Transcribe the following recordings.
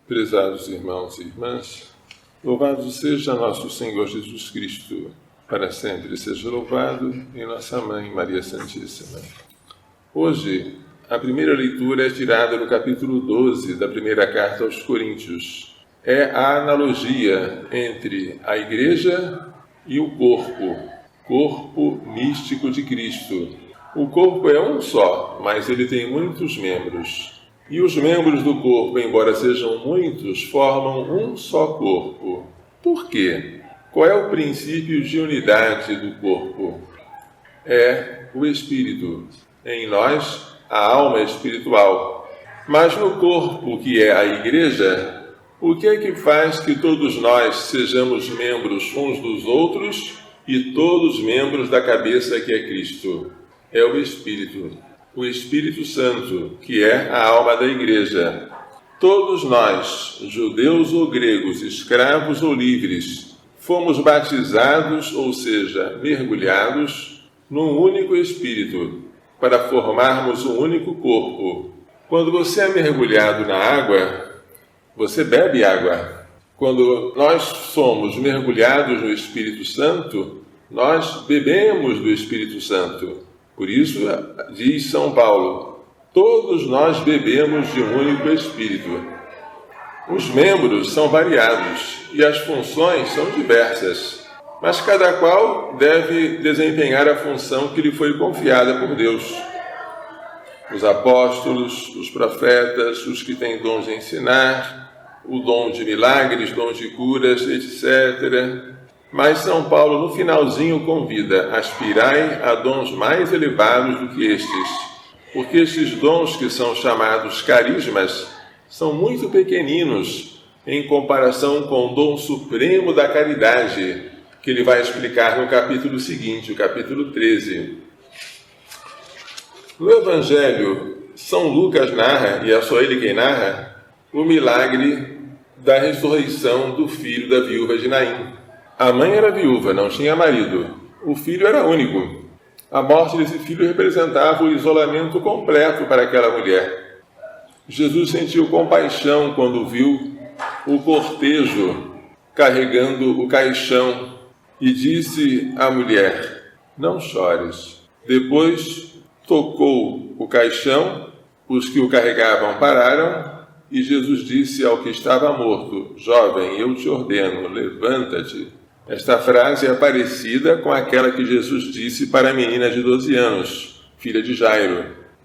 Prezados irmãos e irmãs, louvado seja nosso Senhor Jesus Cristo, para sempre seja louvado, e nossa Mãe Maria Santíssima. Hoje, a primeira leitura é tirada do capítulo 12 da primeira carta aos Coríntios. É a analogia entre a Igreja e o corpo místico de Cristo. O corpo é um só, mas ele tem muitos membros. E os membros do corpo, embora sejam muitos, formam um só corpo. Por quê? Qual é o princípio de unidade do corpo? É o Espírito. Em nós, a alma espiritual. Mas no corpo, que é a Igreja, o que é que faz que todos nós sejamos membros uns dos outros e todos membros da cabeça que é Cristo? É o Espírito. O Espírito Santo, que é a alma da Igreja. Todos nós, judeus ou gregos, escravos ou livres, fomos batizados, ou seja, mergulhados, num único Espírito, para formarmos um único corpo. Quando você é mergulhado na água, você bebe água. Quando nós somos mergulhados no Espírito Santo, nós bebemos do Espírito Santo. Por isso, diz São Paulo, todos nós bebemos de um único Espírito. Os membros são variados e as funções são diversas, mas cada qual deve desempenhar a função que lhe foi confiada por Deus. Os apóstolos, os profetas, os que têm dons de ensinar, o dom de milagres, dom de curas, etc. Mas São Paulo, no finalzinho, convida: aspirai a dons mais elevados do que estes, porque estes dons, que são chamados carismas, são muito pequeninos em comparação com o dom supremo da caridade, que ele vai explicar no capítulo seguinte, o capítulo 13. No Evangelho, São Lucas narra, e é só ele quem narra, o milagre da ressurreição do filho da viúva de Naim. A mãe era viúva, não tinha marido. O filho era único. A morte desse filho representava o isolamento completo para aquela mulher. Jesus sentiu compaixão quando viu o cortejo carregando o caixão e disse à mulher: não chores. Depois tocou o caixão, os que o carregavam pararam, e Jesus disse ao que estava morto: jovem, eu te ordeno, levanta-te. Esta frase é parecida com aquela que Jesus disse para a menina de 12 anos, filha de Jairo: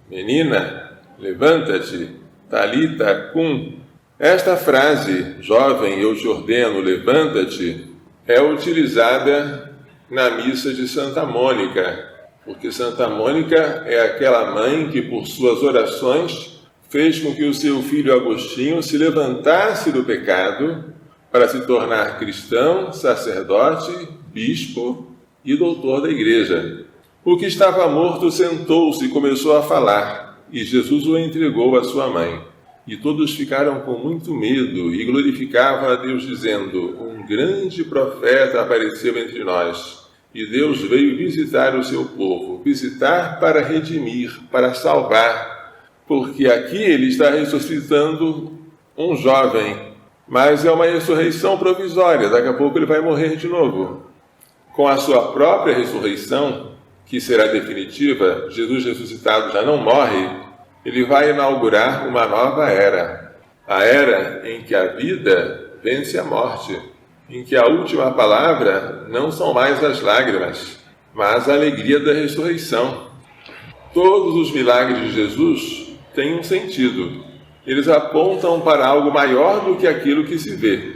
menina, levanta-te, talita cum. Esta frase, jovem, eu te ordeno, levanta-te, é utilizada na missa de Santa Mônica, porque Santa Mônica é aquela mãe que, por suas orações, fez com que o seu filho Agostinho se levantasse do pecado para se tornar cristão, sacerdote, bispo e doutor da igreja. O que estava morto sentou-se e começou a falar, e Jesus o entregou à sua mãe. E todos ficaram com muito medo e glorificavam a Deus, dizendo: um grande profeta apareceu entre nós, e Deus veio visitar o seu povo, visitar para redimir, para salvar, porque aqui ele está ressuscitando um jovem, mas é uma ressurreição provisória, daqui a pouco ele vai morrer de novo. Com a sua própria ressurreição, que será definitiva, Jesus ressuscitado já não morre, ele vai inaugurar uma nova era. A era em que a vida vence a morte, em que a última palavra não são mais as lágrimas, mas a alegria da ressurreição. Todos os milagres de Jesus têm um sentido. Eles apontam para algo maior do que aquilo que se vê.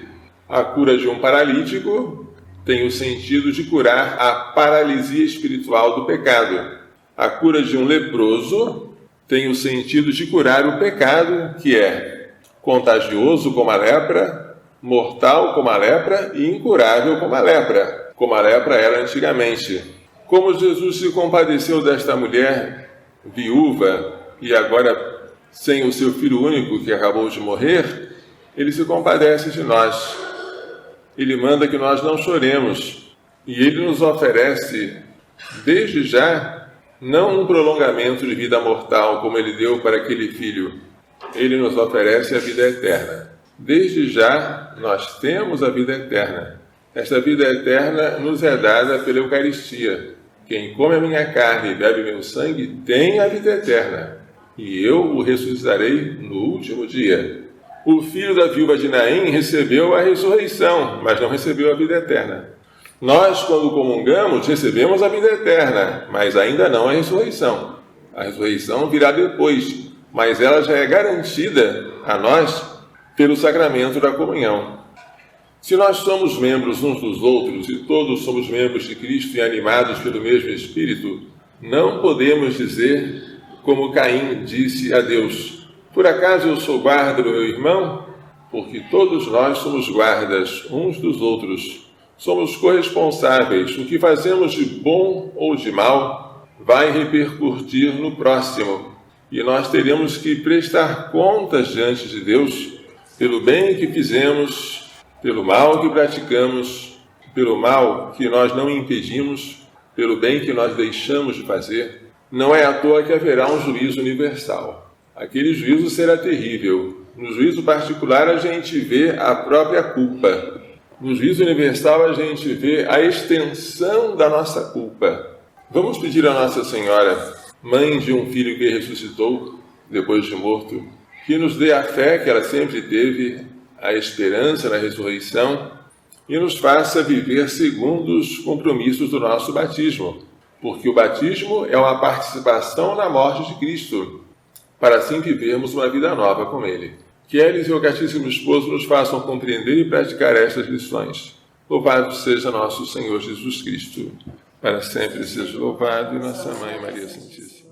A cura de um paralítico tem o sentido de curar a paralisia espiritual do pecado. A cura de um leproso tem o sentido de curar o pecado, que é contagioso como a lepra, mortal como a lepra e incurável como a lepra era antigamente. Como Jesus se compadeceu desta mulher viúva e agora sem o seu filho único que acabou de morrer, ele se compadece de nós. Ele manda que nós não choremos. E ele nos oferece, desde já, não um prolongamento de vida mortal como ele deu para aquele filho. Ele nos oferece a vida eterna. Desde já nós temos a vida eterna. Esta vida eterna nos é dada pela Eucaristia. Quem come a minha carne e bebe meu sangue tem a vida eterna, e eu o ressuscitarei no último dia. O filho da viúva de Naim recebeu a ressurreição, mas não recebeu a vida eterna. Nós, quando comungamos, recebemos a vida eterna, mas ainda não a ressurreição. A ressurreição virá depois, mas ela já é garantida a nós pelo sacramento da comunhão. Se nós somos membros uns dos outros e todos somos membros de Cristo e animados pelo mesmo Espírito, não podemos dizer como Caim disse a Deus: por acaso eu sou guarda do meu irmão? Porque todos nós somos guardas uns dos outros. Somos corresponsáveis. O que fazemos de bom ou de mal vai repercutir no próximo. E nós teremos que prestar contas diante de Deus pelo bem que fizemos, pelo mal que praticamos, pelo mal que nós não impedimos, pelo bem que nós deixamos de fazer. Não é à toa que haverá um juízo universal. Aquele juízo será terrível. No juízo particular a gente vê a própria culpa. No juízo universal a gente vê a extensão da nossa culpa. Vamos pedir a Nossa Senhora, mãe de um filho que ressuscitou depois de morto, que nos dê a fé que ela sempre teve, a esperança na ressurreição, e nos faça viver segundo os compromissos do nosso batismo, porque o batismo é uma participação na morte de Cristo, para assim vivermos uma vida nova com Ele. Que eles e o Castíssimo Esposo nos façam compreender e praticar estas lições. Louvado seja nosso Senhor Jesus Cristo. Para sempre seja louvado, e nossa Mãe Maria Santíssima.